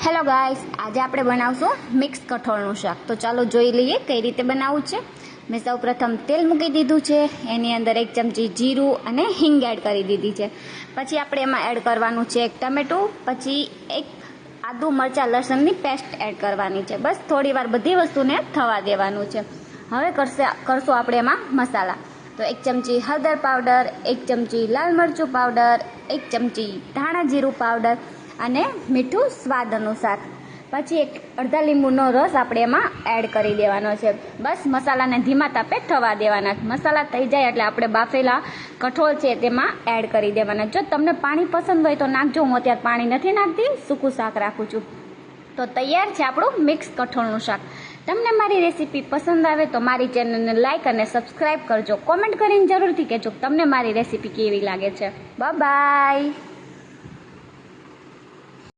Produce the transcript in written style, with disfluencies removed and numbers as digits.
Hello guys, આજે આપણે બનાવશું મિક્સ કઠોળનું શાક. તો ચાલો જોઈ લઈએ કઈ રીતે બનાવવું છે. મેં સૌ પ્રથમ તેલ મૂકી દીધું છે. એની અંદર 1 ચમચી જીરું અને હિંગ એડ કરી દીધી છે. પછી આપણે એમાં એડ કરવાનું છે 1 ટમેટું, પછી 1 આદુ મરચાં લસણની પેસ્ટ એડ કરવાની છે. બસ થોડી વાર બધી વસ્તુને થવા દેવાનું છે. હવે કરશું આપણે એમાં મસાલા. તો 1 ચમચી હળદર પાવડર, 1 ચમચી લાલ મરચું પાવડર, 1 ચમચી ધાણા જીરું પાવડર અને મીઠું સ્વાદ અનુસાર. પછી 1 અડધા લીંબુનો રસ આપણે એમાં એડ કરી દેવાનો છે. બસ મસાલાને ધીમા તાપે થવા દેવાના. મસાલા થઈ જાય એટલે આપણે બાફેલા કઠોળ છે તેમાં એડ કરી દેવાના. જો તમને પાણી પસંદ હોય તો નાખજો, હું અત્યારે પાણી નથી નાખતી, સૂકું શાક રાખું છું. તો તૈયાર છે આપણું મિક્સ કઠોળનું શાક. તમને મારી રેસીપી પસંદ આવે તો મારી ચેનલને લાઇક અને સબસ્ક્રાઈબ કરજો. કોમેન્ટ કરીને જરૂરથી કહેજો તમને મારી રેસીપી કેવી લાગે છે. બાય.